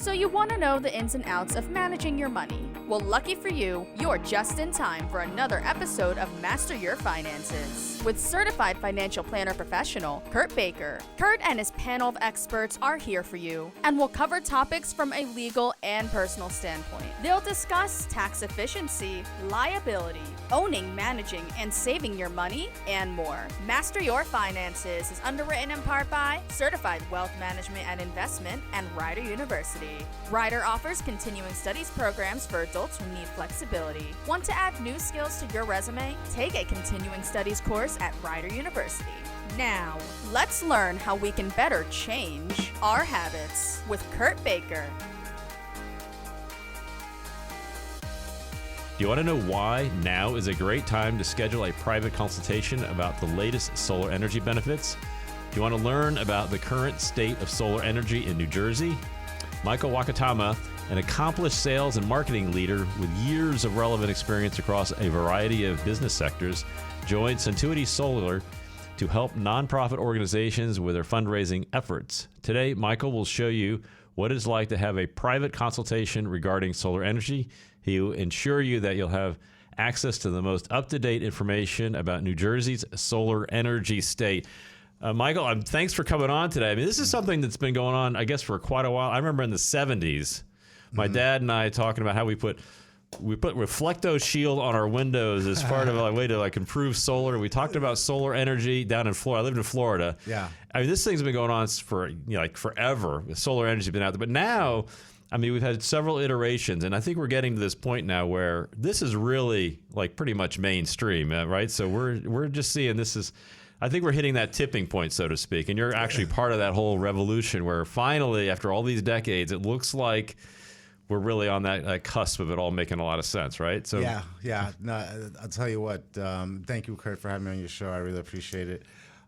So you want to know the ins and outs of managing your money. Well, lucky for you, you're just in time for another episode of Master Your Finances with certified financial planner professional Kurtis Baker. Kurt and his panel of experts are here for you and will cover topics from a legal and personal standpoint. They'll discuss tax efficiency, liability, owning, managing, and saving your money, and more. Master Your Finances is underwritten in part by Certified Wealth Management and Investment and Rider University. Rider offers continuing studies programs for adults who need flexibility. Want to add new skills to your resume? Take a continuing studies course at Rider University. Now, let's learn how we can better change our habits with Kurtis Baker. Do you want to know why now is a great time to schedule a private consultation about the latest solar energy benefits? Do you want to learn about the current state of solar energy in New Jersey? Michael Wakatama, an accomplished sales and marketing leader with years of relevant experience across a variety of business sectors, joined Centuity Solar to help nonprofit organizations with their fundraising efforts. Today, Michael will show you what it's like to have a private consultation regarding solar energy. He will ensure you that you'll have access to the most up-to-date information about New Jersey's solar energy state. Michael, thanks for coming on today. I mean, this is something that's been going on, I guess, for quite a while. I remember in the 70s, my dad and I talking about how we put Reflecto shield on our windows as part of a way to improve solar. We talked about solar energy down in Florida. I lived in Florida. Yeah. I mean, this thing's been going on for forever. Solar energy's been out there, but now, I mean, we've had several iterations, and I think we're getting to this point now where this is really pretty much mainstream, right? So we're just seeing this is. I think we're hitting that tipping point, so to speak, and you're actually part of that whole revolution where finally, after all these decades, it looks like we're really on that cusp of it all making a lot of sense, right? So yeah. No, I'll tell you what. Thank you, Kurt, for having me on your show. I really appreciate it.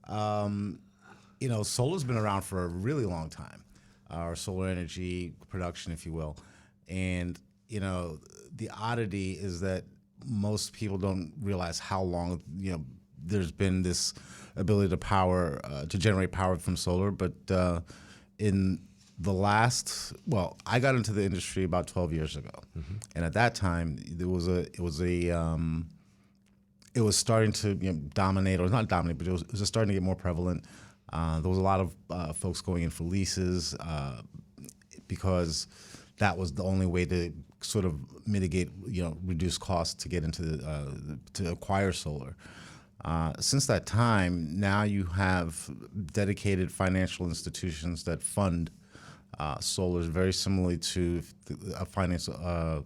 Solar's been around for a really long time, or solar energy production, if you will. And the oddity is that most people don't realize how long there's been this ability to generate power from solar, but in the last, I got into the industry about 12 years ago, and at that time it was starting to dominate, or not dominate, but it was just starting to get more prevalent. There was a lot of folks going in for leases because that was the only way to sort of mitigate, reduce costs to get into to acquire solar. Since that time, now you have dedicated financial institutions that fund solar, very similarly to a financial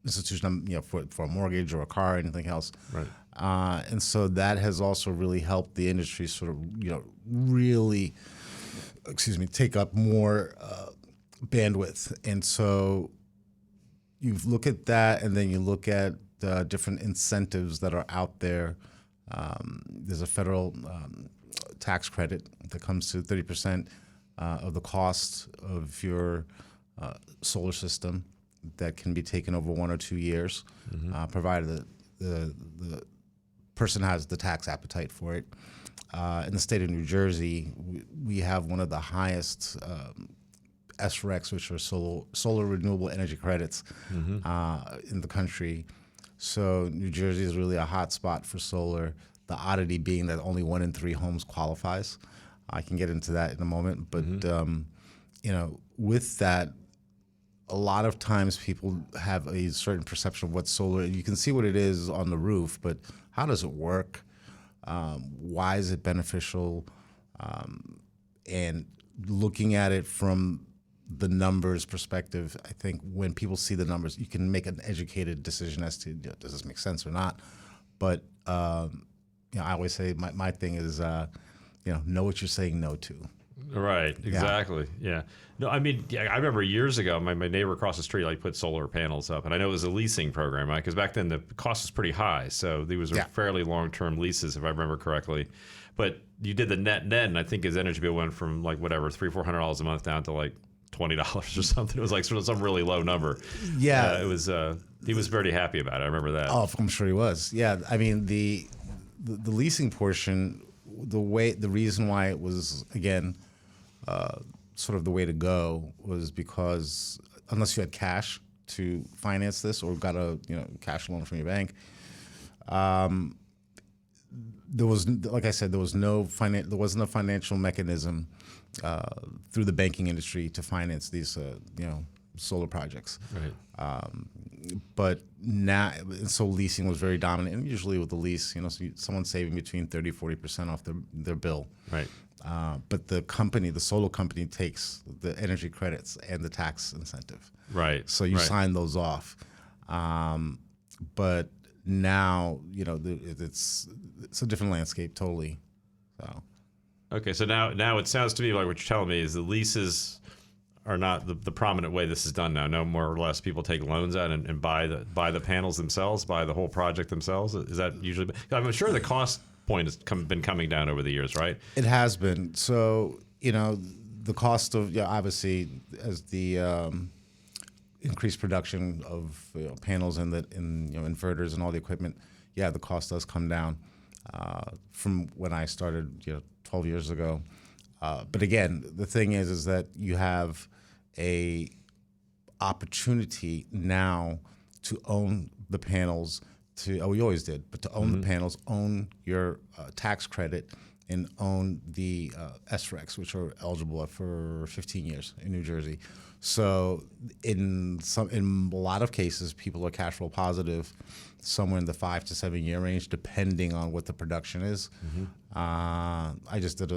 institution, for a mortgage or a car or anything else. Right. And so that has also really helped the industry sort of, really, take up more bandwidth. And so you look at that, and then you look at the different incentives that are out there. There's a federal tax credit that comes to 30% of the cost of your solar system that can be taken over 1 or 2 years, provided the person has the tax appetite for it. In the state of New Jersey, we have one of the highest SRECs, which are solar renewable energy credits, in the country. So New Jersey is really a hot spot for solar. The oddity being that only 1 in 3 homes qualifies. I can get into that in a moment, but with that, a lot of times people have a certain perception of what solar. You can see what it is on the roof, but how does it work? Why is it beneficial? And looking at it from the numbers perspective, I think when people see the numbers, you can make an educated decision as to does this make sense or not. But I always say my thing is know what you're saying no to. Right, exactly. Yeah. No, I mean, I remember years ago, my neighbor across the street put solar panels up, and I know it was a leasing program, right? Because back then the cost was pretty high, so these were fairly long-term leases, if I remember correctly. But you did the net, and I think his energy bill went from $300-400 a month down to $20 or something. It was sort of some really low number. Yeah, it was. He was very happy about it. I remember that. Oh, I'm sure he was. Yeah, I mean the leasing portion, the reason why it was again sort of the way to go was because unless you had cash to finance this or got a cash loan from your bank. There was, like I said, there wasn't a financial mechanism through the banking industry to finance these solar projects. Right. But now, so leasing was very dominant, and usually with the lease, someone's saving between 30-40% off their bill. Right. But the solar company takes the energy credits and the tax incentive. Right. So you sign those off. But now, it's a different landscape totally. So. Okay, so now it sounds to me like what you're telling me is the leases are not the prominent way this is done now. No, more or less people take loans out and buy the panels themselves, buy the whole project themselves. Is that usually? I'm sure the cost point has been coming down over the years, right? It has been. So the cost of obviously as the increased production of panels and inverters and all the equipment, the cost does come down from when I started 12 years ago. But again, the thing is that you have a opportunity now to own the panels. We always did, but to own the panels, own your tax credit, and own the SRECs, which are eligible for 15 years in New Jersey. So in a lot of cases, people are cash flow positive, somewhere in the 5 to 7 year range, depending on what the production is. I just did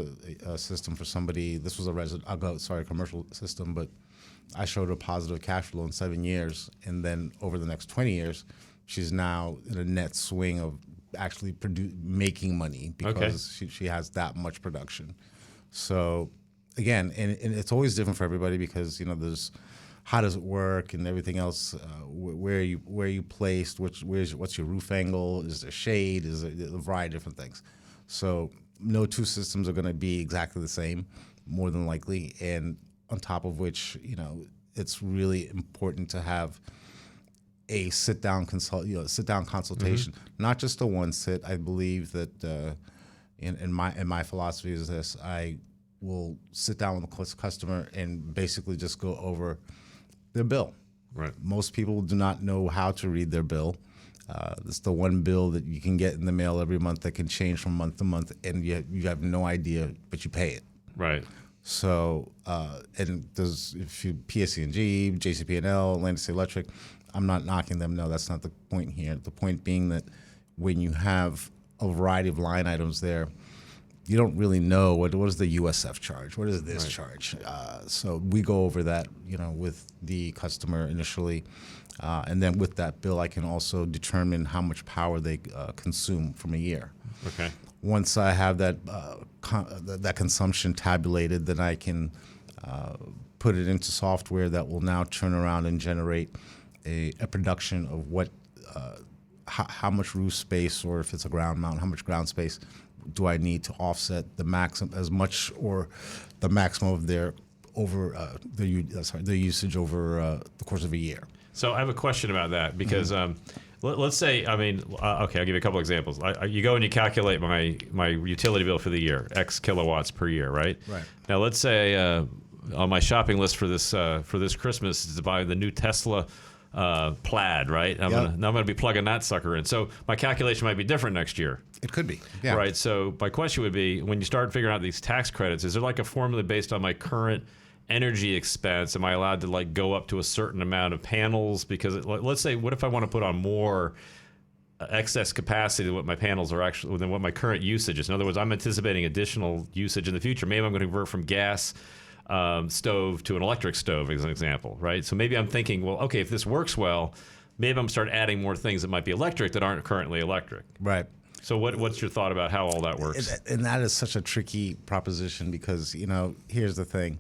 a system for somebody. This was a commercial system, but I showed her positive cash flow in 7 years, and then over the next 20 years, she's now in a net swing of actually making money because she has that much production. So again, and it's always different for everybody because there's how does it work and everything else. Where are you placed? What's your roof angle? Is there shade? Is there a variety of different things? So no two systems are going to be exactly the same, more than likely. And on top of which, it's really important to have a sit-down consultation, not just a one sit. I believe that in my philosophy is this: I will sit down with the customer and basically just go over their bill. Right. Most people do not know how to read their bill. It's the one bill that you can get in the mail every month that can change from month to month, and you have no idea, but you pay it. Right. So, and there's PSE&G, JCP&L, Atlantic State Electric. I'm not knocking them. No, that's not the point here. The point being that when you have a variety of line items there, you don't really know what is the USF charge, what is this charge. So we go over that, with the customer initially, and then with that bill, I can also determine how much power they consume from a year. Okay. Once I have that that consumption tabulated, then I can put it into software that will now turn around and generate a production of what, how much roof space, or if it's a ground mount, how much ground space do I need to offset the maximum as much or the maximum of their usage over the course of a year. So I have a question about that because let's say, okay, I'll give you a couple examples. You go and you calculate my utility bill for the year, X kilowatts per year, right? Right. Now let's say on my shopping list for this Christmas is to buy the new Tesla Plaid, right? I'm gonna be plugging that sucker in. So my calculation might be different next year. It could be, yeah. Right. So my question would be, when you start figuring out these tax credits, is there like a formula based on my current energy expense? Am I allowed to go up to a certain amount of panels? Because let's say, what if I want to put on more excess capacity than what my panels are actually, than what my current usage is? In other words, I'm anticipating additional usage in the future. Maybe I'm going to convert from gas stove to an electric stove, as an example, right? So maybe I'm thinking, well, okay, if this works well, maybe I'm going to start adding more things that might be electric that aren't currently electric. Right. So what's your thought about how all that works? And that is such a tricky proposition because, here's the thing.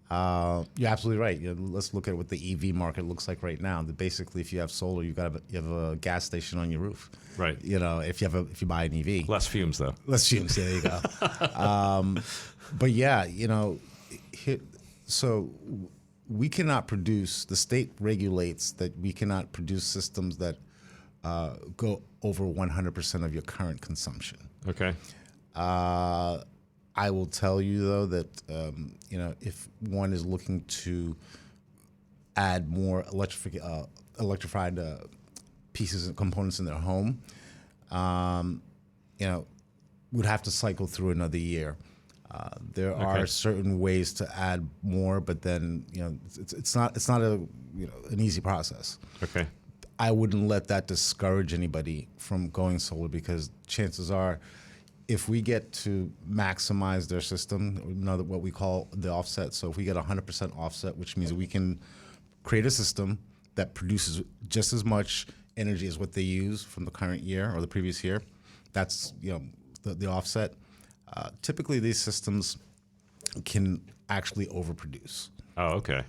You're absolutely right. Let's look at what the EV market looks like right now. That basically, if you have solar, you have a gas station on your roof. Right. If you buy an EV. Less fumes, though. Less fumes. There you go. But yeah, so we cannot produce. The state regulates that we cannot produce systems that go over 100% of your current consumption. Okay. I will tell you though that if one is looking to add more electrified pieces and components in their home, would have to cycle through another year. There are certain ways to add more, but then it's not an easy process. Okay. I wouldn't let that discourage anybody from going solar, because chances are, if we get to maximize their system, what we call the offset. So if we get 100% offset, which means we can create a system that produces just as much energy as what they use from the current year or the previous year, that's the offset. Typically, these systems can actually overproduce. Oh, okay.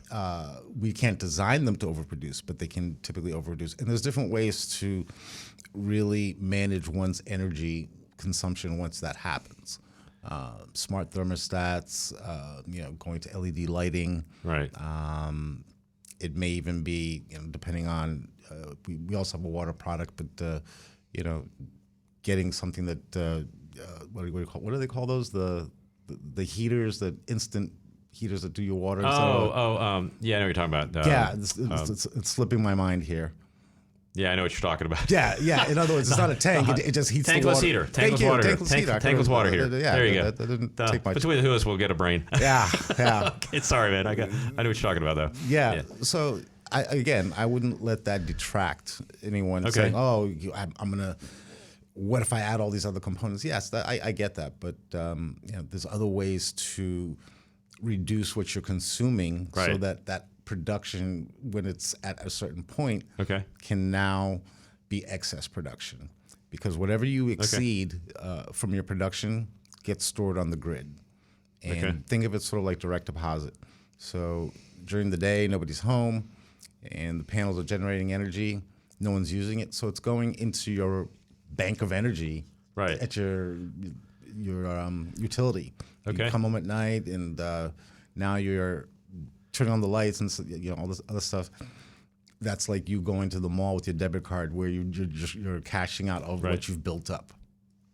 We can't design them to overproduce, but they can typically overproduce. And there's different ways to really manage one's energy consumption once that happens. Smart thermostats, going to LED lighting. Right. It may even be, depending on, we also have a water product, but getting something that what do they call those? The heaters, the instant heaters that do your water. Yeah, I know what you're talking about. It's slipping my mind here. Yeah, I know what you're talking about. Yeah. In other words, it's not a tank. It just heats the water. Heater. Tankless water heater. Tankless water heater. Yeah, there you go. That didn't take much. Between the two of us, we'll get a brain. Yeah. Okay, sorry, man. I know what you're talking about, though. Yeah. So, I wouldn't let that detract anyone saying, "Oh, I'm gonna." What if I add all these other components? Yes, I get that, but there's other ways to reduce what you're consuming, so that production, when it's at a certain point, can now be excess production, because whatever you exceed from your production gets stored on the grid. And think of it sort of like direct deposit. So during the day, nobody's home, and the panels are generating energy. No one's using it, so it's going into your bank of energy at your utility. You come home at night, and now you're turning on the lights and all this other stuff. That's like you going to the mall with your debit card, where you're cashing out of what you've built up.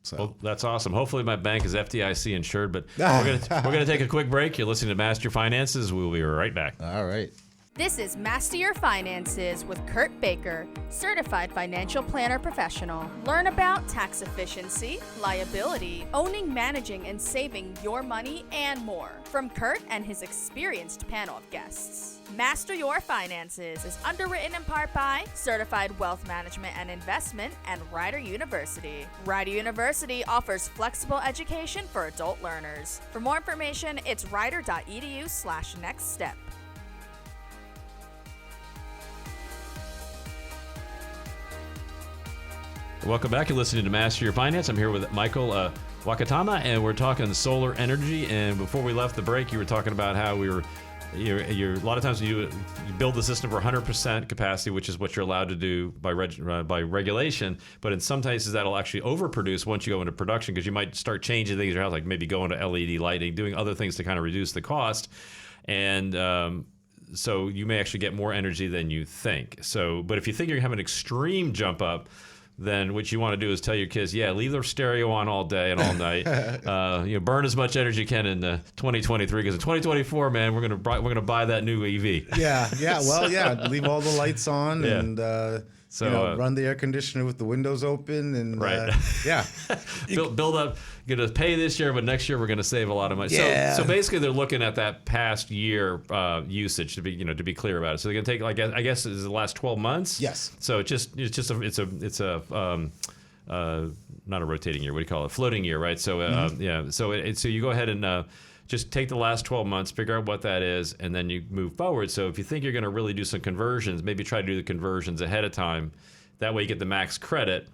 So well, that's awesome. Hopefully my bank is FDIC insured, but we're gonna take a quick break. You're listening to Master Your Finances. We'll be right back. All right. This is Master Your Finances with Kurt Baker, certified financial planner professional. Learn about tax efficiency, liability, owning, managing, and saving your money, and more from Kurt and his experienced panel of guests. Master Your Finances is underwritten in part by Certified Wealth Management and Investment and Rider University. Rider University offers flexible education for adult learners. For more information, it's rider.edu/nextstep. Welcome back. You're listening to Master Your Finance. I'm here with Michael Wakatama, and we're talking solar energy. And before we left the break, you were talking about how you're a lot of times you build the system for 100% capacity, which is what you're allowed to do by regulation. But in some cases, that'll actually overproduce once you go into production, because you might start changing things in your house, like maybe going to LED lighting, doing other things to kind of reduce the cost. And so you may actually get more energy than you think. But if you think you're going to have an extreme jump up, then what you want to do is tell your kids, leave their stereo on all day and all night. Burn as much energy you can in 2023, because in 2024, man, we're gonna buy that new EV. Leave all the lights on and run the air conditioner with the windows open and build up. You're gonna pay this year, but next year we're gonna save a lot of money. So basically, they're looking at that past year usage to be clear about it. So they're gonna take, I guess, is the last 12 months. Yes. So it's not a rotating year. What do you call it? Floating year, right? So So you go ahead and just take the last 12 months, figure out what that is, and then you move forward. So if you think you're going to really do some conversions, maybe try to do the conversions ahead of time. That way you get the max credit.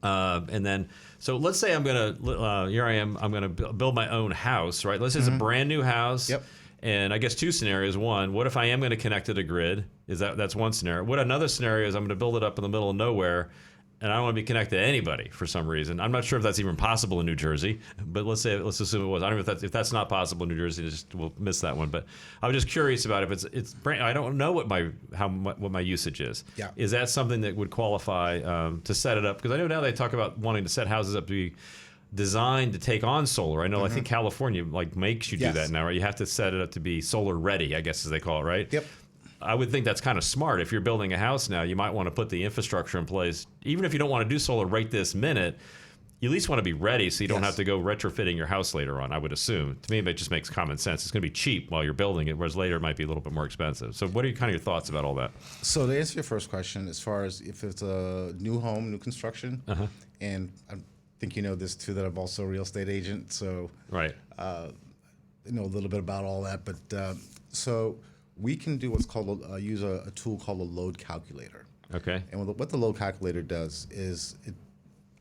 And then, so let's say I'm going to build my own house, right? Let's say it's a brand new house. Yep. And I guess two scenarios. One, what if I am going to connect to the grid? That's one scenario. What another scenario is, I'm going to build it up in the middle of nowhere, and I don't want to be connected to anybody for some reason. I'm not sure if that's even possible in New Jersey, but let's assume it was. I don't know if that's not possible in New Jersey. We'll miss that one. But I was just curious about if it's. I don't know what my usage is. Yeah. Is that something that would qualify to set it up? Because I know now they talk about wanting to set houses up to be designed to take on solar. I know. I think California makes you do that now, right? You have to set it up to be solar ready, I guess, as they call it, right? Yep. I would think that's kind of smart. If you're building a house now, you might want to put the infrastructure in place. Even if you don't want to do solar right this minute, you at least want to be ready so you don't have to go retrofitting your house later on, I would assume. To me, it just makes common sense. It's going to be cheap while you're building it, whereas later it might be a little bit more expensive. So what are kind of your thoughts about all that? So to answer your first question, as far as if it's a new home, new construction, and I think you know this too, that I'm also a real estate agent, so Right. I know a little bit about all that. But so we can do what's called, use a tool called a load calculator. Okay. And what the load calculator does is it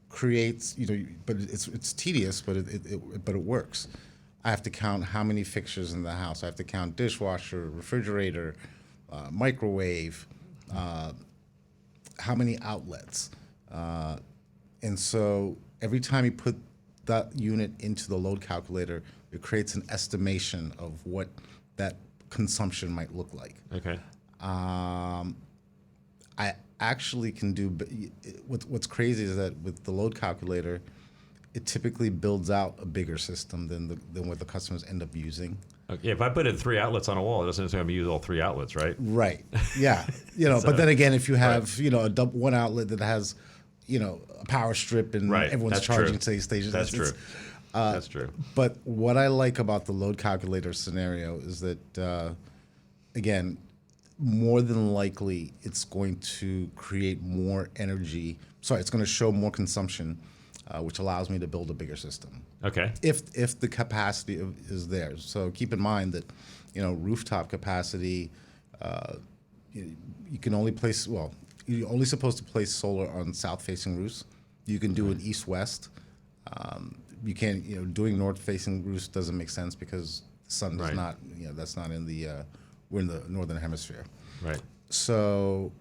creates, but it's tedious, but it works. I have to count how many fixtures in the house. I have to count dishwasher, refrigerator, microwave, how many outlets, and so every time you put that unit into the load calculator, it creates an estimation of what that consumption might look like. Okay. I actually can do. What's crazy is that with the load calculator, it typically builds out a bigger system than what the customers end up using. Okay. If I put in 3 outlets on a wall, it doesn't necessarily use all 3 outlets, right? Right. Yeah. But then again, if you have one outlet that has a power strip and everyone's That's charging true. stations. That's true. That's true. But what I like about the load calculator scenario is that, again, more than likely it's going to create more energy. Sorry, it's going to show more consumption, which allows me to build a bigger system. Okay. If the capacity is there. So keep in mind that, rooftop capacity, you can only place, you're only supposed to place solar on south-facing roofs. You can do an east-west. You can't, doing north-facing roofs doesn't make sense because the sun does not, that's not in the, we're in the northern hemisphere. Right. So,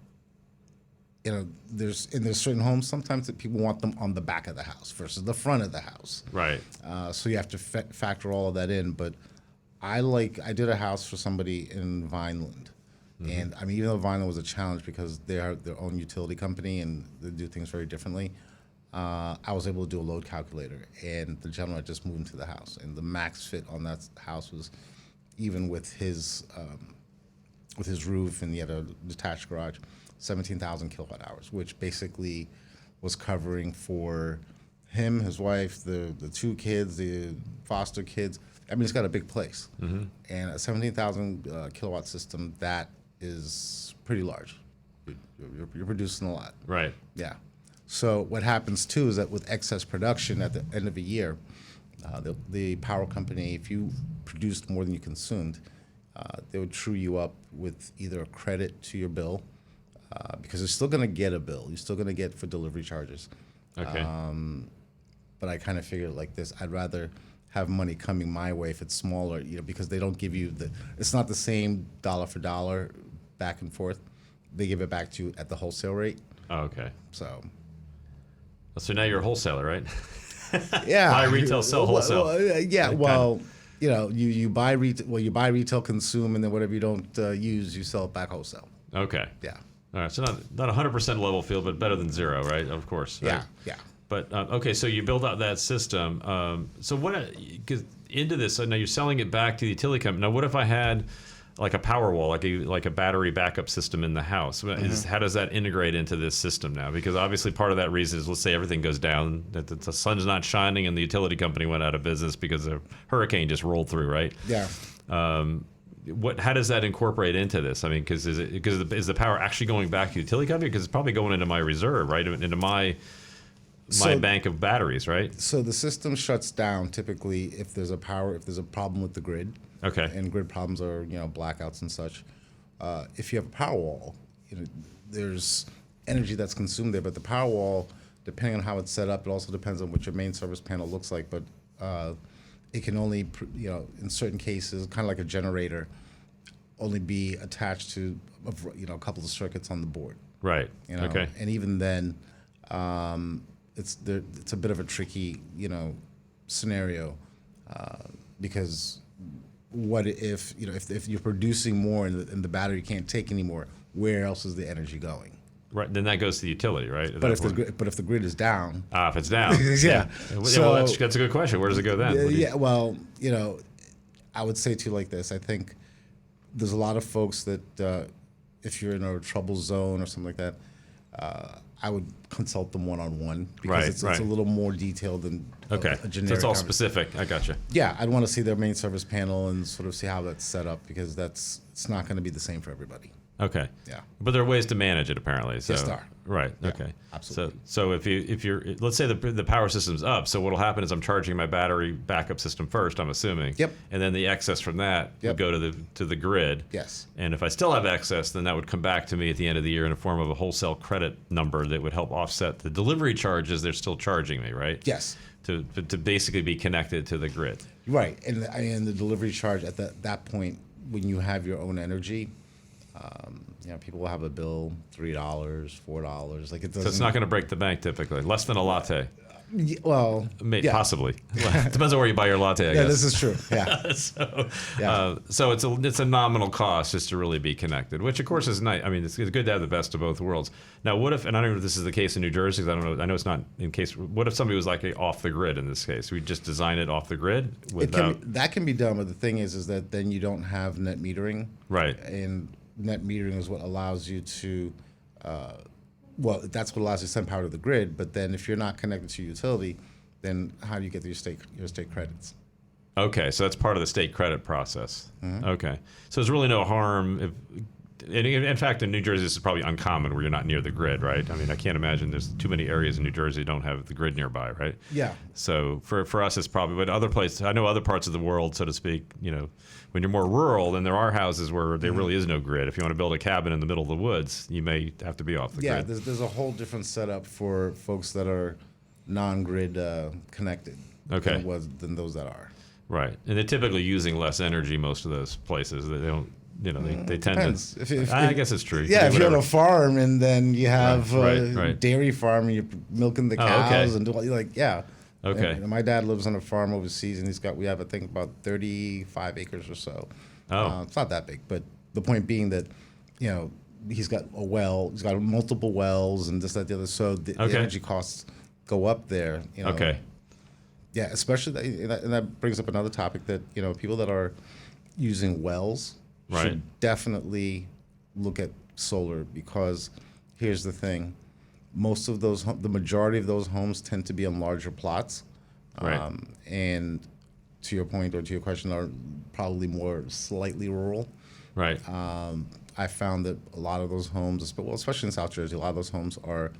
there's certain homes sometimes that people want them on the back of the house versus the front of the house. Right. So you have to factor all of that in. But I did a house for somebody in Vineland. And I mean, even though Vineland was a challenge because they are their own utility company and they do things very differently, I was able to do a load calculator. And the gentleman just moved into the house. And the max fit on that house was, even with his roof, and he had a detached garage, 17,000 kilowatt hours, which basically was covering for him, his wife, the 2 kids, the foster kids. I mean, it's got a big place. And a 17,000 kilowatt system, that is pretty large. You're producing a lot. Right. Yeah. So what happens too is that with excess production at the end of a year, the power company, if you produced more than you consumed, they would true you up with either a credit to your bill, because you're still going to get a bill. You're still going to get for delivery charges. Okay. But I kind of figured like this: I'd rather have money coming my way if it's smaller, because they don't give you it's not the same dollar for dollar back and forth. They give it back to you at the wholesale rate. Oh, okay. So now you're a wholesaler, right? yeah, Buy retail, sell wholesale. You buy retail. You buy retail, consume, and then whatever you don't use, you sell it back wholesale. Okay. Yeah. All right. So not 100% level field, but better than zero, right? Of course. Right? Yeah. But okay, so you build out that system. So what? Cause into this, so now you're selling it back to the utility company. Now, what if I had like a power wall, like a battery backup system in the house? How does that integrate into this system now? Because obviously part of that reason is, let's say everything goes down, that the sun's not shining, and the utility company went out of business because a hurricane just rolled through, right? Yeah. How does that incorporate into this? I mean, is the power actually going back to the utility company? Because it's probably going into my reserve, right? Into my bank of batteries, right? So the system shuts down typically if there's a problem with the grid. Okay. And grid problems are, blackouts and such. If you have a power wall, there's energy that's consumed there, but the power wall, depending on how it's set up, it also depends on what your main service panel looks like, but it can only, in certain cases, kind of like a generator, only be attached to, a couple of circuits on the board. Right. Okay. And even then, it's a bit of a tricky, scenario, because what if you're producing more and the battery can't take anymore? Where else is the energy going? Right, then that goes to the utility, right? But if the grid is down, if it's down, yeah. So that's a good question. Where does it go then? I would say to you like this. I think there's a lot of folks that if you're in a trouble zone or something like that, I would consult them one-on-one because it's a little more detailed than a generic. So it's all specific. I gotcha. Yeah, I'd want to see their main service panel and sort of see how that's set up because it's not going to be the same for everybody. Okay. Yeah. But there are ways to manage it apparently. So, yes, there are. Right. Yeah, Okay. absolutely. So if you're let's say the power system's up, so what'll happen is I'm charging my battery backup system first, I'm assuming. Yep. And then the excess from that would go to the grid. Yes. And if I still have excess, then that would come back to me at the end of the year in the form of a wholesale credit number that would help offset the delivery charges they're still charging me, right? Yes. To basically be connected to the grid. Right, and the delivery charge at that point when you have your own energy. People will have a bill $3, $4. Like it doesn't. So it's not going to break the bank typically. Less than a latte. Well, Possibly. Depends on where you buy your latte. I guess. This is true. Yeah. So it's a nominal cost just to really be connected, which of course is nice. I mean, it's good to have the best of both worlds. Now, what if? And I don't know if this is the case in New Jersey. 'Cause I don't know. I know it's not in case. What if somebody was like off the grid in this case? We just design it off the grid without. That can be done, but the thing is that then you don't have net metering. Right. And net metering is what allows you to. That's what allows you to send power to the grid. But then, if you're not connected to your utility, then how do you get your state credits? Okay, so that's part of the state credit process. Mm-hmm. Okay, so there's really no harm if. In fact, in New Jersey, this is probably uncommon where you're not near the grid, right? I mean, I can't imagine there's too many areas in New Jersey that don't have the grid nearby, right? Yeah. So for us, it's probably, but other places, I know other parts of the world, so to speak, when you're more rural, then there are houses where there really is no grid. If you want to build a cabin in the middle of the woods, you may have to be off the grid. Yeah, there's a whole different setup for folks that are non-grid connected than those that are. Right, and they're typically using less energy most of those places. They don't. They tend depends. to. I guess it's true. Yeah, if you're on a farm and then you have right. dairy farm and you're milking the cows and Okay. And my dad lives on a farm overseas and we have I think about 35 acres or so. Oh. It's not that big, but the point being that, he's got a well, he's got multiple wells and this, that, the other. So the energy costs go up there. Okay. Yeah, especially and that brings up another topic that people that are using wells. Right. Should definitely look at solar because here's the thing. Most of the majority of those homes tend to be on larger plots. Right. And to your point or to your question, are probably more slightly rural. Right. I found that a lot of those homes, especially in South Jersey, a lot of those homes are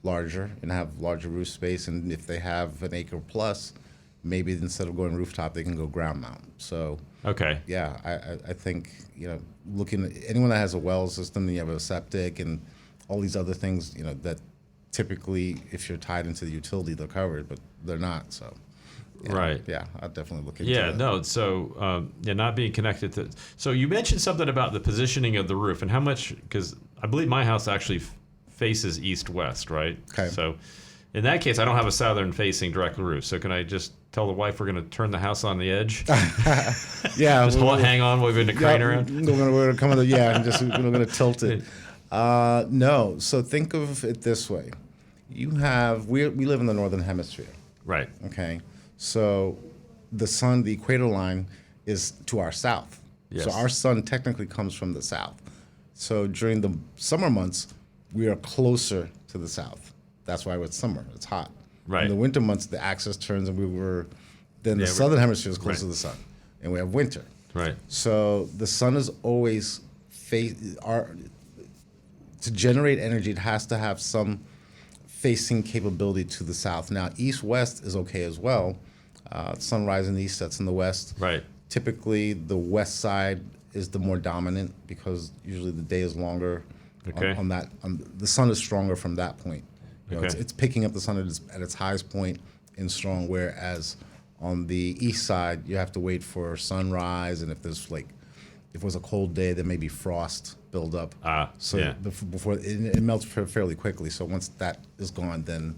larger and have larger roof space. And if they have an acre plus, maybe instead of going rooftop, they can go ground mount. So. Okay. Yeah, I think looking at anyone that has a well system, you have a septic and all these other things, that typically if you're tied into the utility, they're covered, but they're not. So. Right. Yeah, I'll definitely look into that. that. No. So not being connected to. So you mentioned something about the positioning of the roof and how much, because I believe my house actually faces east-west, right? Okay. So. In that case, I don't have a southern-facing direct roof, so can I just tell the wife we're going to turn the house on the edge? Yeah, just hang on while we're going to crane around. We're going to come with we're going to tilt it. No, so think of it this way: we live in the northern hemisphere, right? Okay, so the sun, the equator line, is to our south. Yes. So our sun technically comes from the south. So during the summer months, we are closer to the south. That's why it's summer. It's hot. Right. In the winter months, the axis turns, and the southern hemisphere is close to the sun, and we have winter. Right. So the sun is always to generate energy. It has to have some facing capability to the south. Now, east-west is okay as well. Sunrise in the east, sets in the west. Right. Typically, the west side is the more dominant because usually the day is longer. Okay. The sun is stronger from that point. Okay. It's picking up the sun at its highest point in strong, whereas on the east side, you have to wait for sunrise, and if it was a cold day, there may be frost build up. Before it melts fairly quickly. So once that is gone, then.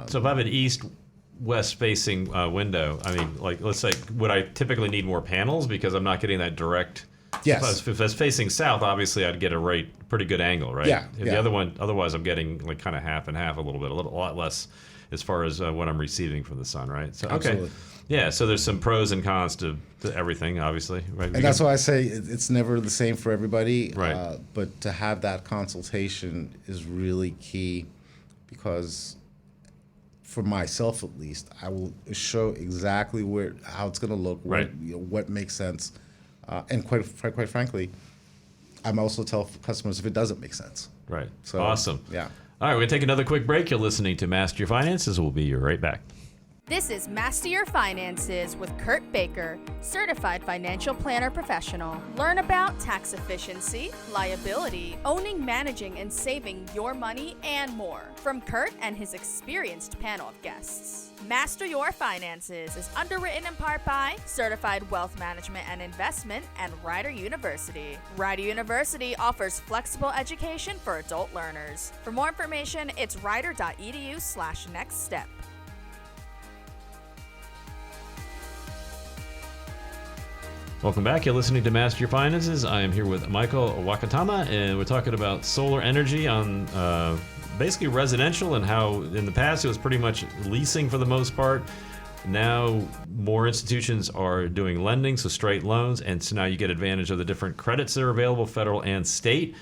So if I have an east-west facing window, I mean, let's say, would I typically need more panels because I'm not getting that direct Yes. If I was facing south, obviously I'd get a pretty good angle, right? Yeah, The yeah. other one, otherwise I'm getting like kind of half and half, a lot less as far as what I'm receiving from the sun, right? So Absolutely. yeah. So there's some pros and cons to everything, obviously, right? And that's why I say it's never the same for everybody. Right. But to have that consultation is really key, because for myself at least, I will show exactly how it's going to look, Right. What makes sense, and quite frankly, I'm also tell customers if it doesn't make sense. Right. So, awesome. Yeah. All right, we're going to take another quick break. You're listening to Master Your Finances. We'll be right back. This is Master Your Finances with Kurt Baker, certified financial planner professional. Learn about tax efficiency, liability, owning, managing, and saving your money, and more from Kurt and his experienced panel of guests. Master Your Finances is underwritten in part by Certified Wealth Management and Investment and Rider University. Rider University offers flexible education for adult learners. For more information, it's rider.edu/nextstep. Welcome back. You're listening to Master Your Finances. I am here with Michael Wakatama, and we're talking about solar energy on basically residential, and how in the past it was pretty much leasing for the most part. Now more institutions are doing lending, so straight loans, and so now you get advantage of the different credits that are available, federal and state,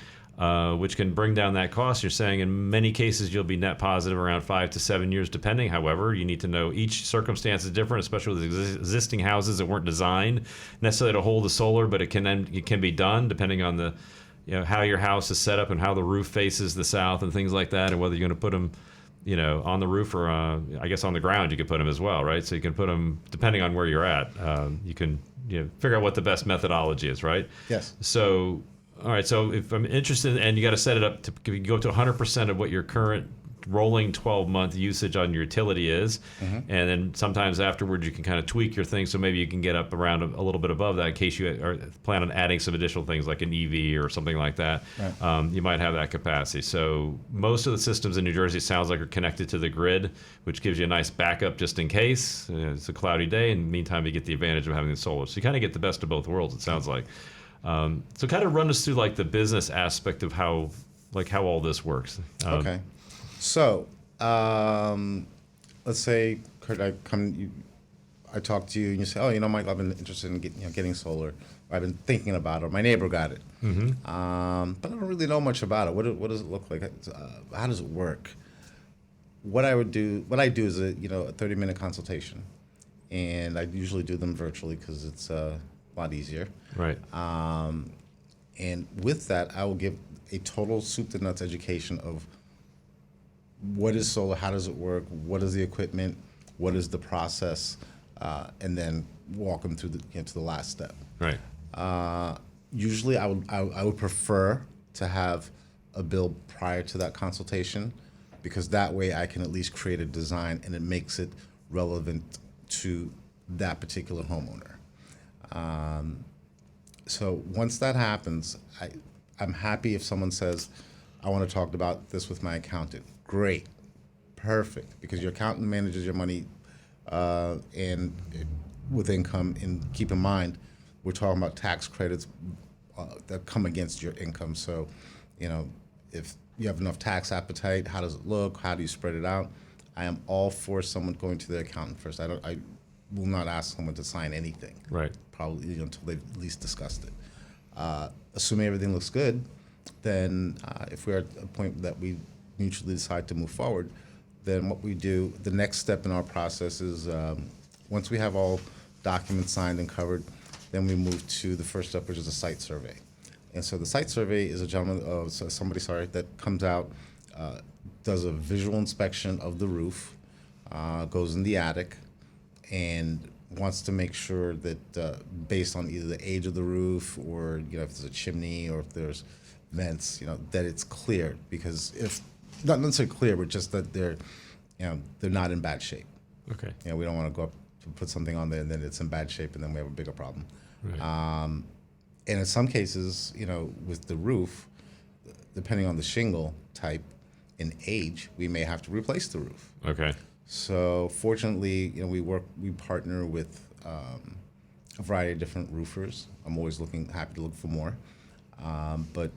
which can bring down that cost. You're saying in many cases you'll be net positive around 5 to 7 years depending. However, you need to know each circumstance is different, especially with existing houses that weren't designed necessarily to hold the solar, but it can be done depending on the how your house is set up and how the roof faces the south and things like that, and whether you're going to put them on the roof or I guess on the ground. You could put them as well, right? So you can put them depending on where you're at. You can figure out what the best methodology is, right? Yes. So all right, so if I'm interested, and you got to set it up to go to 100% of what your current rolling 12-month usage on your utility is, and then sometimes afterwards you can kind of tweak your thing, so maybe you can get up around a little bit above that in case you plan on adding some additional things like an EV or something like that. Right. You might have that capacity. So most of the systems in New Jersey sounds like are connected to the grid, which gives you a nice backup just in case it's a cloudy day. In the meantime, you get the advantage of having the solar. So you kind of get the best of both worlds, it sounds like. So kind of run us through like the business aspect of how all this works. Okay. So let's say, Kurt, I talk to you and you say, oh, Michael, I've been interested in getting solar. Or I've been thinking about it. My neighbor got it. But I don't really know much about it. What does it look like? How does it work? What I do is a 30-minute consultation, and I usually do them virtually because it's a lot easier. Right. And with that, I will give a total soup to nuts education of what is solar, how does it work, what is the equipment, what is the process, and then walk them through to the last step. Right. Usually, I would prefer to have a bill prior to that consultation, because that way I can at least create a design and it makes it relevant to that particular homeowner. So once that happens, I'm happy if someone says, I want to talk about this with my accountant. Great. Perfect. Because your accountant manages your money and with income. And keep in mind, we're talking about tax credits that come against your income. So, if you have enough tax appetite, how does it look? How do you spread it out? I am all for someone going to their accountant first. I will not ask someone to sign anything. Right. Probably until they've at least discussed it. Assuming everything looks good, then if we're at a point that we mutually decide to move forward, then what we do, the next step in our process is once we have all documents signed and covered, then we move to the first step, which is a site survey. And so the site survey is somebody that comes out, does a visual inspection of the roof, goes in the attic, and wants to make sure that based on either the age of the roof or if there's a chimney or if there's vents, that it's clear. Because if not necessarily clear, but just that they're not in bad shape. Okay. We don't want to go up to put something on there and then it's in bad shape and then we have a bigger problem. Right. And in some cases, with the roof, depending on the shingle type and age, we may have to replace the roof. Okay. So fortunately, we partner with a variety of different roofers. I'm always happy to look for more. But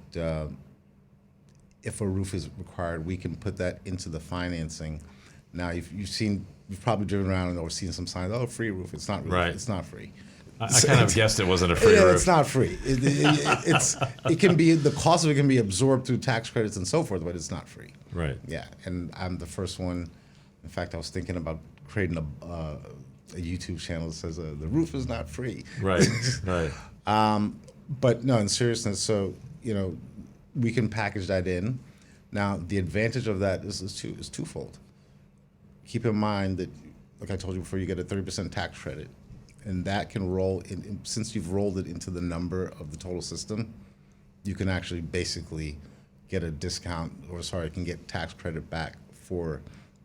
if a roof is required, we can put that into the financing. Now, you've probably driven around or seen some signs, free roof. It's not really, Right. It's not free. I kind of guessed it wasn't a free roof. It's not free. It can be, the cost of it can be absorbed through tax credits and so forth, but it's not free. Right. Yeah, and I'm the first one. In fact, I was thinking about creating a YouTube channel that says the roof is not free. Right. Right. But no, in seriousness, so we can package that in. Now, the advantage of that is twofold. Keep in mind that, like I told you before, you get a 30% tax credit, and that can roll in. Since you've rolled it into the number of the total system, you can actually basically get a discount, can get tax credit back for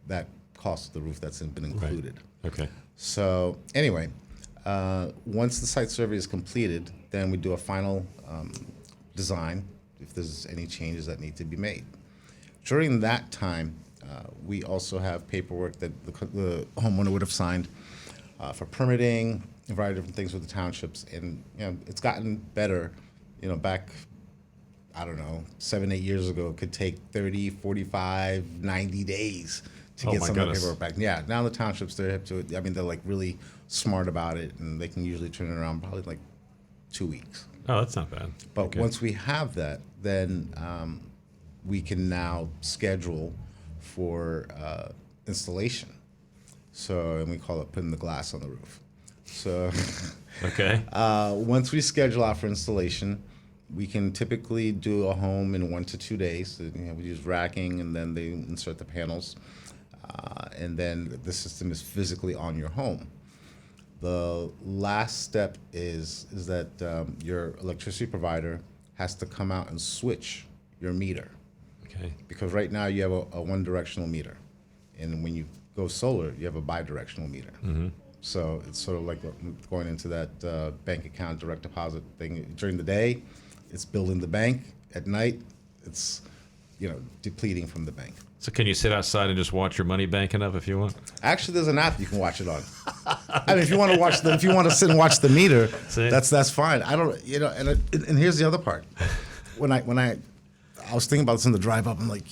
that cost of the roof that's been included. Right. Okay. So anyway, once the site survey is completed, then we do a final design if there's any changes that need to be made. During that time, we also have paperwork that the homeowner would have signed for permitting, a variety of different things with the townships, and it's gotten better. Back, I don't know, 7-8 years ago, it could take 30, 45, 90 days to get some of the paperwork back. Yeah, now the townships, they're hip to it. I mean, they're like really smart about it, and they can usually turn it around probably like 2 weeks. Oh, that's not bad. But once we have that, then we can now schedule for installation. And we call it putting the glass on the roof. So Okay. once we schedule out for installation, we can typically do a home in 1 to 2 days. We use racking, and then they insert the panels. And then the system is physically on your home. The last step is that your electricity provider has to come out and switch your meter. Okay. Because right now you have a one-directional meter. And when you go solar, you have a bi-directional meter. Mm-hmm. So it's sort of like going into that bank account direct deposit thing. During the day, it's building the bank. At night, it's depleting from the bank. So can you sit outside and just watch your money banking up if you want? Actually, there's an app you can watch it on. I mean, if you want to sit and watch the meter, that's fine. I don't, and here's the other part. When I was thinking about this in the drive up, I'm like,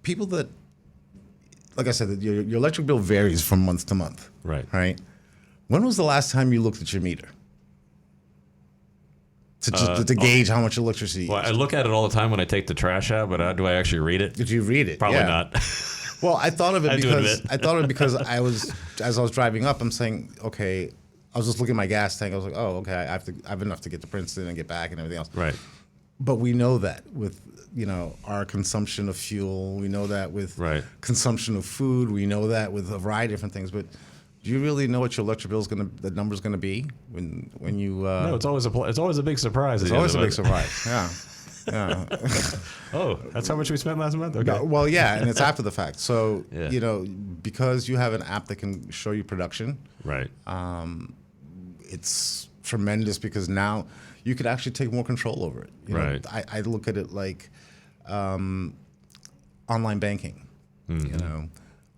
people that, like I said, your electric bill varies from month to month. Right. Right. When was the last time you looked at your meter? To gauge how much electricity you use? I look at it all the time when I take the trash out, but do I actually read it? Did you read it? Probably Yeah. not. Well, I thought of it because as I was driving up, I'm saying, okay, I was just looking at my gas tank. I was like, oh, okay, I have enough to get to Princeton and get back and everything else. Right. But we know that with our consumption of fuel, we know that with consumption of food, we know that with a variety of different things. But do you really know what your electric bill the number's going to be when you? No, it's always a big surprise. It's always a big surprise. Yeah. Yeah. Oh, that's how much we spent last month? Okay. No, well, yeah, and it's after the fact. So, Yeah. Because you have an app that can show you production, Right. it's tremendous because now you could actually take more control over it. Right. I look at it like online banking. Mm-hmm.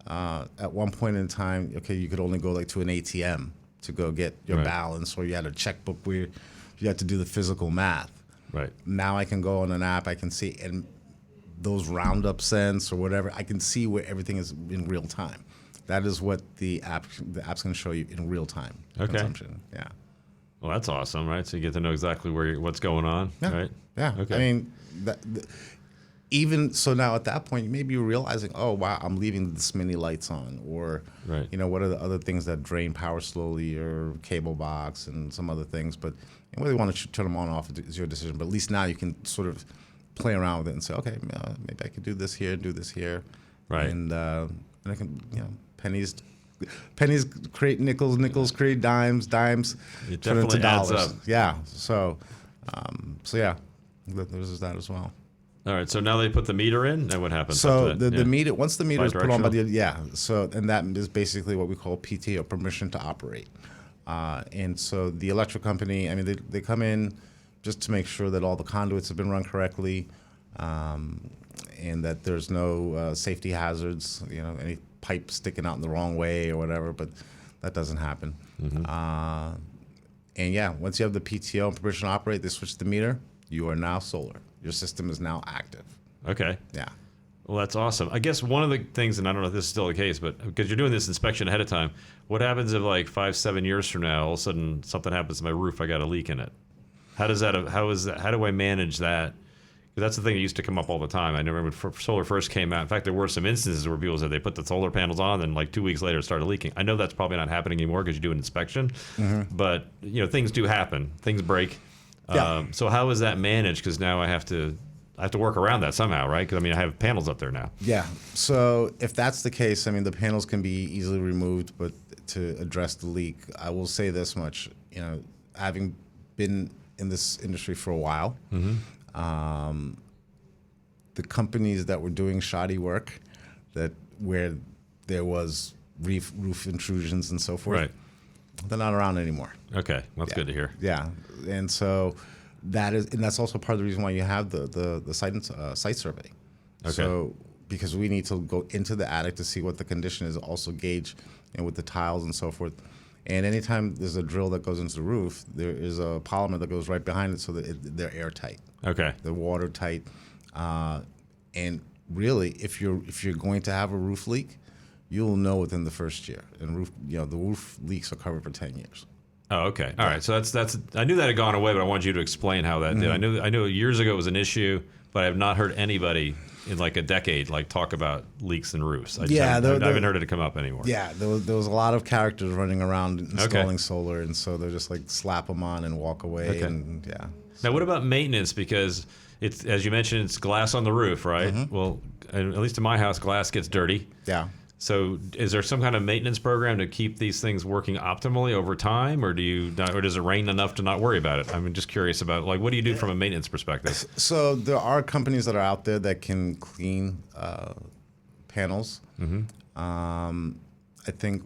At one point in time, okay, you could only go to an ATM to go get your balance, or you had a checkbook where you had to do the physical math. Right. Now I can go on an app, I can see, and those roundup cents or whatever, I can see where everything is in real time. That is what the app's going to show you in real time consumption. Yeah. Well, that's awesome, right? So you get to know exactly what's going on, right? Yeah. Okay. I mean, even so now at that point, you may be realizing, oh, wow, I'm leaving this many lights on, or, what are the other things that drain power slowly, or cable box and some other things. But whether you want to turn them on or off is your decision. But at least now you can sort of play around with it and say, okay, maybe I could do this here, do this here. Right. And I can, pennies create nickels, nickels create dimes, dimes turn into dollars. Adds up. Yeah. So yeah, there's that as well. All right. So now they put the meter in, and what happens? So after that? the meter, once the meter is put on by Bidirectional? so and that is basically what we call PT, or permission to operate. And so the electric company, I mean, they come in just to make sure that all the conduits have been run correctly, and that there's no safety hazards, any pipe sticking out in the wrong way or whatever, but that doesn't happen. Mm-hmm. And yeah, once you have the PTO and permission to operate, they switch the meter. You are now solar. Your system is now active. Okay. Yeah. Well, that's awesome. I guess one of the things, and I don't know if this is still the case, but because you're doing this inspection ahead of time, what happens if like 5-7 years from now, all of a sudden something happens to my roof, I got a leak in it? How do I manage that? Because that's the thing that used to come up all the time. I remember when solar first came out. In fact, there were some instances where people said they put the solar panels on, and like 2 weeks later it started leaking. I know that's probably not happening anymore because you do an inspection, but things do happen. Things break. Yeah. So how is that managed? Because now I have to work around that somehow, right? Because I have panels up there now. Yeah. So if that's the case, the panels can be easily removed, but to address the leak, I will say this much: having been in this industry for a while, the companies that were doing shoddy work, where there was roof intrusions and so forth, Right. they're not around anymore. Okay, that's good to hear. Yeah, and so that's also part of the reason why you have the site survey. Okay. So because we need to go into the attic to see what the condition is, also gauge with the tiles and so forth. And anytime there's a drill that goes into the roof, there is a polymer that goes right behind it so that they're airtight. Okay. They're watertight. And really, if you're going to have a roof leak, you'll know within the first year. And the roof leaks are covered for 10 years. Oh, okay. All right. So that's. I knew that had gone away, but I wanted you to explain how that did. I knew years ago it was an issue, but I have not heard anybody in like a decade talk about leaks in roofs. I haven't heard it come up anymore. Yeah, there was a lot of characters running around installing solar, and so they're just like slap them on and walk away. Okay. And yeah. Now, what about maintenance? Because it's, as you mentioned, it's glass on the roof, right? Well, at least in my house, glass gets dirty. Yeah. So is there some kind of maintenance program to keep these things working optimally over time, or does it rain enough to not worry about it? I'm just curious about what do you do from a maintenance perspective? So there are companies that are out there that can clean panels. I think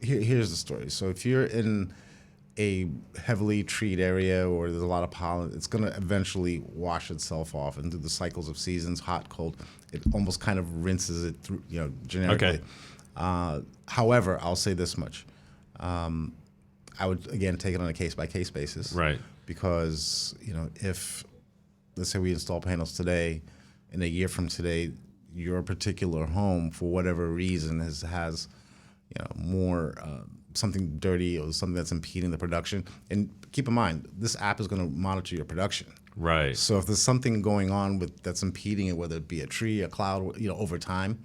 here's the story. So if you're in a heavily treed area or there's a lot of pollen, it's going to eventually wash itself off, and through the cycles of seasons, hot, cold, it almost kind of rinses it through, generically. Okay. However, I'll say this much. I would, again, take it on a case-by-case basis. Right. Because, if, let's say we install panels today, in a year from today, your particular home, for whatever reason, has more something dirty or something that's impeding the production. And keep in mind, this app is going to monitor your production. Right. So if there's something going on that's impeding it, whether it be a tree, a cloud, over time,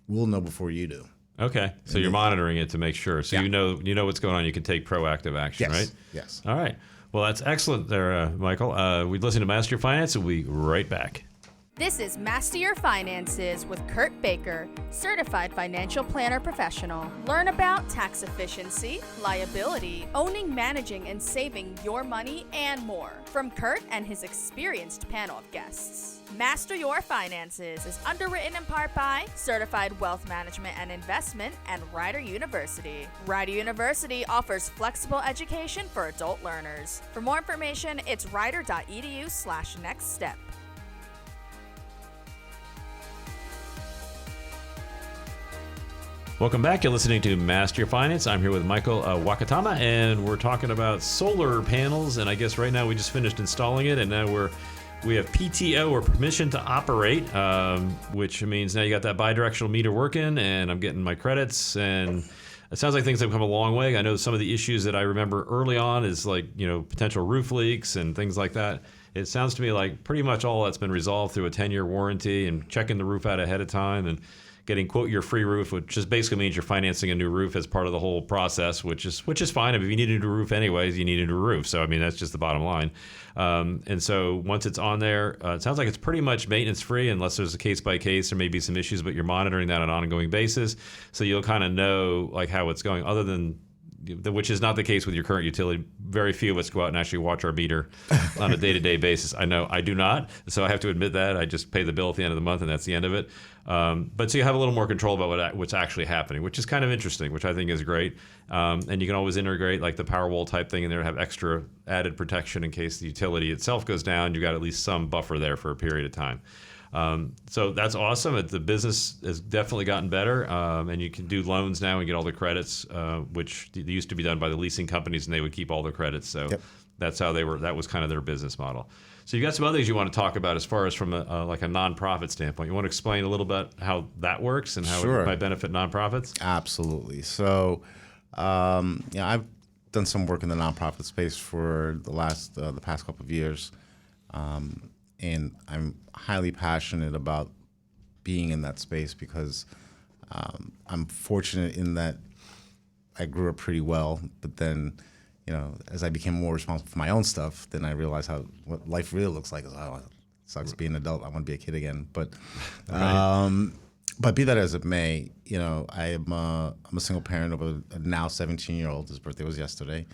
we'll know before you do. Okay. So you're monitoring it to make sure. So you know what's going on. You can take proactive action, Yes. right? Yes. All right. Well, that's excellent there, Michael. We're listening to Master Your Finance. We'll be right back. This is Master Your Finances with Kurt Baker, Certified Financial Planner Professional. Learn about tax efficiency, liability, owning, managing, and saving your money, and more from Kurt and his experienced panel of guests. Master Your Finances is underwritten in part by Certified Wealth Management and Investment and Rider University. Rider University offers flexible education for adult learners. For more information, it's rider.edu/nextstep. Welcome back. You're listening to Master Your Finance. I'm here with Michael Wakatama, and we're talking about solar panels. And I guess right now we just finished installing it, and now we have PTO, or permission to operate, which means now you got that bidirectional meter working, and I'm getting my credits. And it sounds like things have come a long way. I know some of the issues that I remember early on is potential roof leaks and things like that. It sounds to me like pretty much all that's been resolved through a 10-year warranty and checking the roof out ahead of time and getting, quote, your free roof, which just basically means you're financing a new roof as part of the whole process, which is fine. If you need a new roof anyways, you need a new roof. So, that's just the bottom line. And so once it's on there, it sounds like it's pretty much maintenance-free unless there's a case-by-case. There may be some issues, but you're monitoring that on an ongoing basis. So you'll kind of know how it's going, other than, which is not the case with your current utility. Very few of us go out and actually watch our meter on a day-to-day basis. I know I do not, so I have to admit that. I just pay the bill at the end of the month, and that's the end of it. But so you have a little more control about what's actually happening, which is kind of interesting, which I think is great. And you can always integrate the Powerwall type thing in there to have extra added protection in case the utility itself goes down. You've got at least some buffer there for a period of time. So that's awesome. The business has definitely gotten better, and you can do loans now and get all the credits, which used to be done by the leasing companies, and they would keep all the credits. So that's how they were. That was kind of their business model. So you got some other things you want to talk about as far as from like a nonprofit standpoint. You want to explain a little bit how that works and how it might benefit nonprofits? Absolutely. So, I've done some work in the nonprofit space for the past couple of years, and I'm highly passionate about being in that space because I'm fortunate in that I grew up pretty well, but then, as I became more responsible for my own stuff, then I realized what life really looks like. It sucks being an adult. I want to be a kid again. But but be that as it may, I'm a single parent of a now 17-year-old. His birthday was yesterday.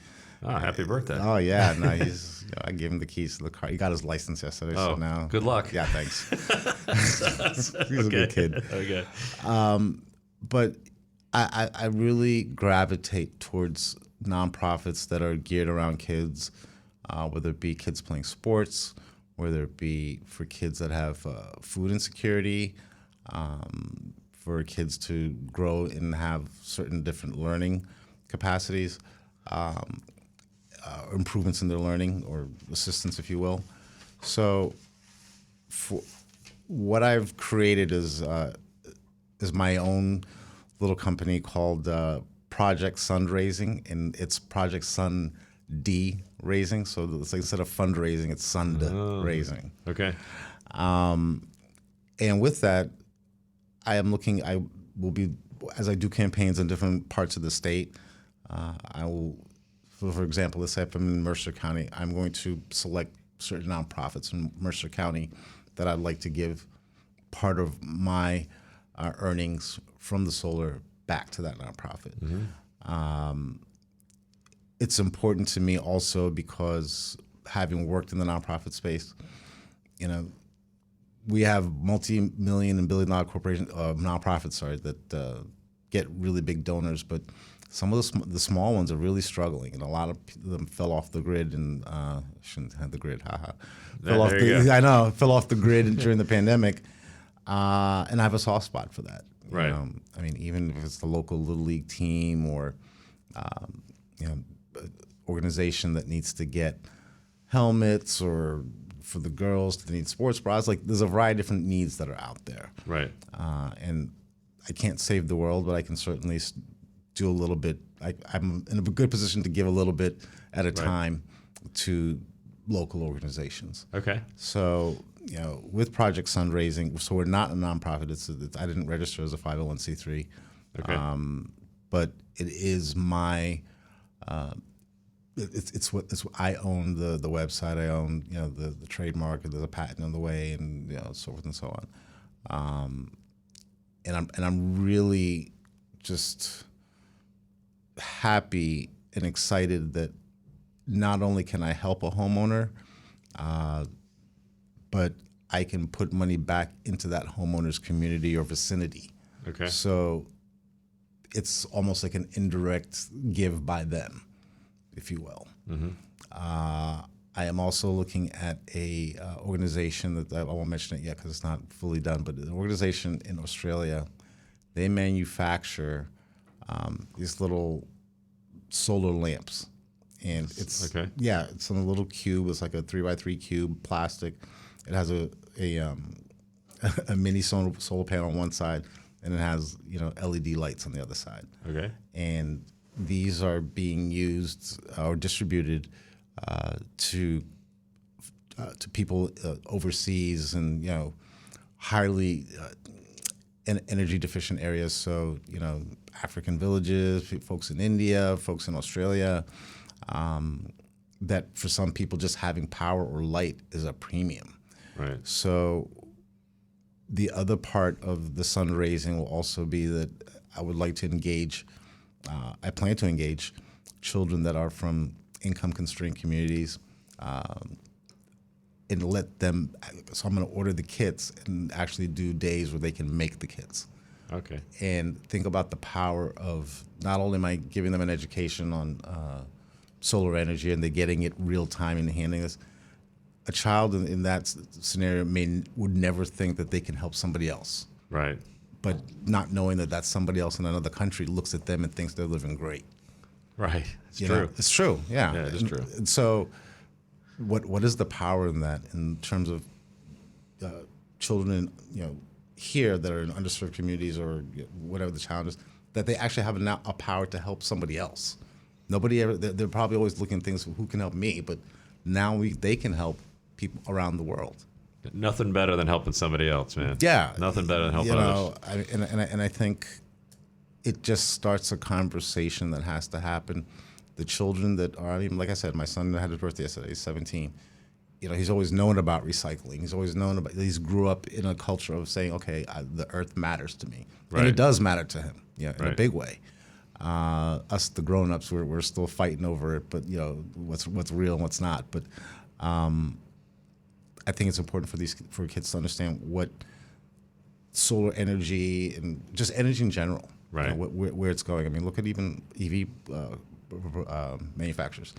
Oh, happy birthday. Oh, yeah. No, I gave him the keys to the car. He got his license yesterday, so now. Good luck. Yeah, thanks. He's a good kid. Okay. But I really gravitate towards nonprofits that are geared around kids, whether it be kids playing sports, whether it be for kids that have food insecurity, for kids to grow and have certain different learning capacities, improvements in their learning or assistance, if you will. So for what I've created is my own little company called Project Sundraising, and it's Project Sun D Raising. So it's like instead of fundraising, it's Sund Raising. Okay. And with that, I will be, as I do campaigns in different parts of the state, I will, for example, let's say if I'm in Mercer County, I'm going to select certain nonprofits in Mercer County that I'd like to give part of my earnings from the solar back to that nonprofit. Mm-hmm. It's important to me also because having worked in the nonprofit space, we have multi-million and billion-dollar corporations, nonprofits, that get really big donors, but some of the small ones are really struggling, and a lot of them fell off the grid. And shouldn't have the grid, haha. Fell off the grid during the pandemic, and I have a soft spot for that. Right. I mean, even if it's the local little league team or organization that needs to get helmets, or for the girls that need sports bras, like there's a variety of different needs that are out there. Right. And I can't save the world, but I can certainly do a little bit. I'm in a good position to give a little bit at a time to local organizations. Okay. So, with Project Sundraising, so we're not a nonprofit. I didn't register as a 501c3. Okay. But it is my. It's what I own the website. I own the trademark. There's a patent on the way, and so forth and so on. And I'm really just happy and excited that not only can I help a homeowner, but I can put money back into that homeowner's community or vicinity. Okay. So it's almost like an indirect give by them, if you will. Mm-hmm. I am also looking at a organization that I won't mention it yet because it's not fully done, but an organization in Australia. They manufacture these little solar lamps, and it's it's in a little cube. It's like a 3x3 cube, plastic. It has a mini solar panel on one side, and it has LED lights on the other side. Okay. And these are being used or distributed to people overseas and highly energy deficient areas. So African villages, folks in India, folks in Australia. That for some people, just having power or light is a premium. Right. So the other part of the fundraising will also be that I would like to engage. I plan to engage children that are from income-constrained communities, and let them. So I'm going to order the kits and actually do days where they can make the kits. Okay. And think about the power of not only am I giving them an education on solar energy and they're getting it real time and handing this. a child in that scenario would never think that they can help somebody else. Right. But not knowing that somebody else in another country looks at them and thinks they're living great. Right. It's You true. know, it's true. Yeah. Yeah, it is true. And so, what is the power in that in terms of children, here that are in underserved communities or whatever the challenge is, that they actually have a power to help somebody else. Nobody ever. They're probably always looking at things. Who can help me? But now they can help people around the world. Nothing better than helping somebody else, man. Yeah. Nothing better than helping others. And I think it just starts a conversation that has to happen. The children that are, I mean, like I said, my son had his birthday yesterday. He's 17. He's always known about recycling. He's grew up in a culture of saying, okay, the earth matters to me. Right. And it does matter to him, in Right. a big way. Us, the grown-ups, we're still fighting over it, but, what's real and what's not. But I think it's important for kids to understand what solar energy and just energy in general, Right. where it's going. I mean, look at even EV manufacturers.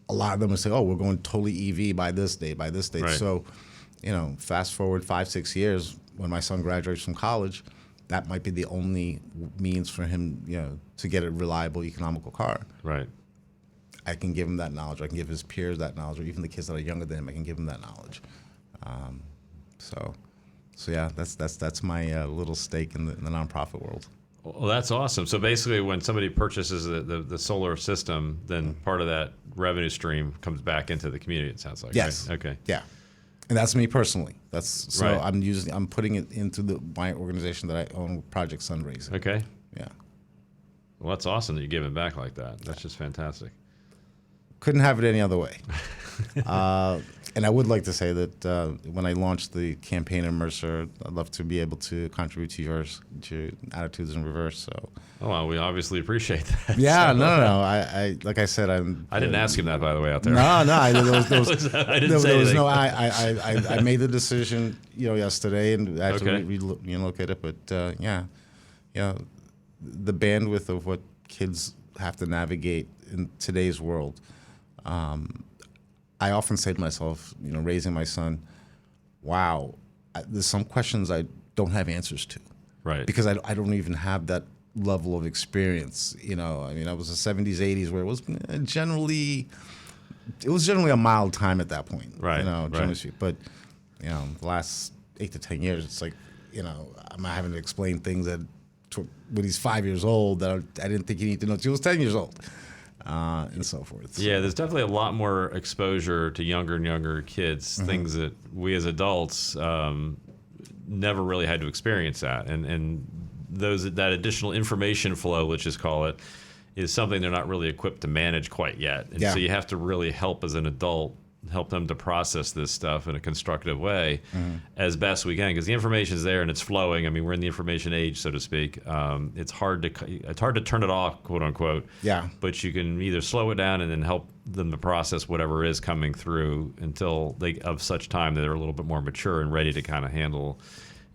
A lot of them will say, "Oh, we're going totally EV by this date, by this date." Right. So, fast forward 5-6 years, when my son graduates from college, that might be the only means for him, to get a reliable, economical car. Right. I can give him that knowledge. I can give his peers that knowledge, or even the kids that are younger than him. I can give them that knowledge. So yeah, that's my little stake in the nonprofit world. Well, that's awesome. So basically, when somebody purchases the solar system, then part of that revenue stream comes back into the community. It sounds like. Yes. Right? Okay. Yeah, and that's me personally. That's Right. I'm putting it into my organization that I own, Project Fundraising. Okay. Yeah. Well, that's awesome that you're giving back like that. That's just fantastic. Couldn't have it any other way. And I would like to say that when I launched the campaign in Mercer, I'd love to be able to contribute to Attitudes in Reverse. So. Oh, well, we obviously appreciate that. Yeah, no. I like I said, I didn't ask him that, by the way, out there. No. I made the decision, yesterday, and I had Okay. to look at it. But the bandwidth of what kids have to navigate in today's world. I often say to myself, raising my son, wow, there's some questions I don't have answers to. Right. Because I don't even have that level of experience. I mean, I was the 70s, 80s, where it was generally a mild time at that point. Right. Generally speaking. But, the last 8 to 10 years, it's like, I'm having to explain things that when he's 5 years old that I didn't think he needed to know until he was 10 years old. And so forth. Yeah, there's definitely a lot more exposure to younger and younger kids, Mm-hmm. things that we as adults never really had to experience that. And that additional information flow, let's just call it, is something they're not really equipped to manage quite yet. And Yeah. so you have to really help as an adult, help them to process this stuff in a constructive way as best we can, because the information is there and it's flowing. I mean, we're in the information age, so to speak. It's hard to turn it off, quote unquote. Yeah. But you can either slow it down and then help them to process whatever is coming through until of such time that they're a little bit more mature and ready to kind of handle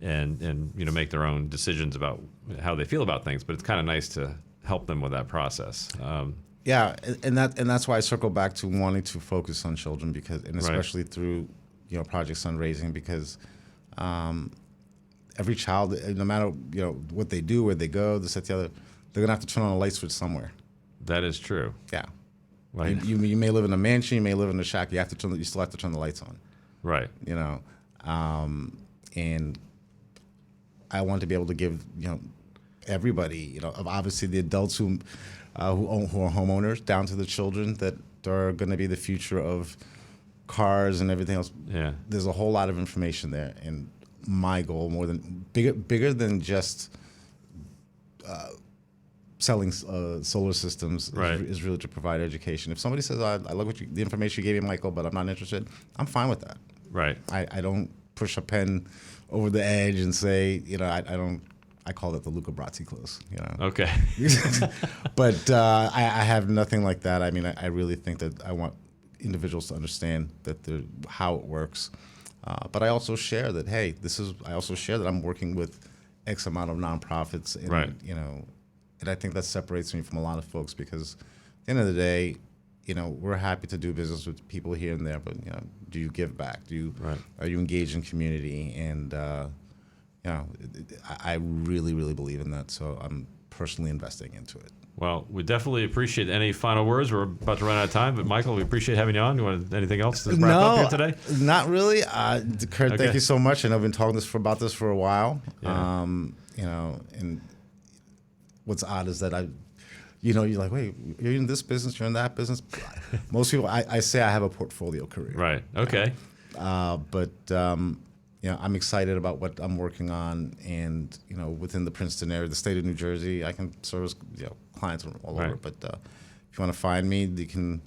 and make their own decisions about how they feel about things. But it's kind of nice to help them with that process. Yeah, and that's why I circle back to wanting to focus on children especially through Project Fundraising, because every child, no matter what they do, where they go, this, that, the other, they're gonna have to turn on a light switch somewhere. That is true. Yeah, Right. you may live in a mansion, you may live in a shack. You still have to turn the lights on. Right. And I want to be able to give everybody, obviously the adults who are homeowners, down to the children that are going to be the future of cars and everything else. Yeah. There's a whole lot of information there, and my goal, bigger than just selling solar systems, Right. is really to provide education. If somebody says, "I like the information you gave me, Michael, but I'm not interested," I'm fine with that. Right. I don't push a pen over the edge and say, I don't. I call that the Luca Brasi close. Okay. But I have nothing like that. I mean, I really think that I want individuals to understand how it works. But I also share that, hey, I also share that I'm working with X amount of nonprofits, and Right. and I think that separates me from a lot of folks, because at the end of the day, we're happy to do business with people here and there, but do you give back? Right. Are you engaged in community? And I really, really believe in that. So I'm personally investing into it. Well, we definitely appreciate any final words. We're about to run out of time, but Michael, we appreciate having you on. You want anything else to wrap up here today? Not really. Kurt, Okay. thank you so much. And I've been talking about this for a while. Yeah. And what's odd is that you're like, wait, you're in this business, you're in that business. Most people, I say I have a portfolio career. Right. Okay. But I'm excited about what I'm working on, and within the Princeton area, the state of New Jersey, I can service clients all Right. over. But if you want to find me, you can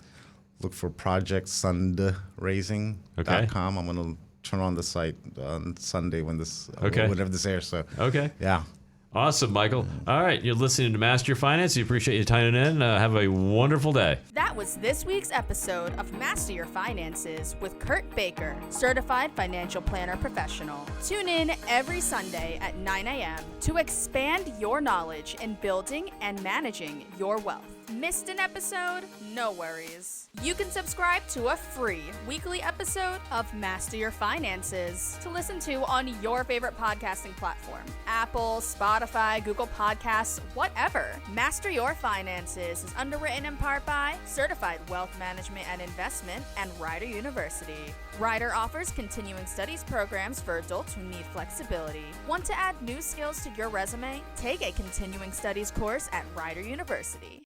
look for projectfundraising.com. Okay. I'm going to turn on the site on Sunday when Okay. whenever this airs. So Okay. yeah. Awesome, Michael. All right, you're listening to Master Your Finance. We appreciate you tuning in. Have a wonderful day. That was this week's episode of Master Your Finances with Kurt Baker, Certified Financial Planner Professional. Tune in every Sunday at 9 a.m. to expand your knowledge in building and managing your wealth. Missed an episode? No worries. You can subscribe to a free weekly episode of Master Your Finances to listen to on your favorite podcasting platform. Apple, Spotify, Google Podcasts, whatever. Master Your Finances is underwritten in part by Certified Wealth Management and Investment and Rider University. Rider offers continuing studies programs for adults who need flexibility. Want to add new skills to your resume? Take a continuing studies course at Rider University.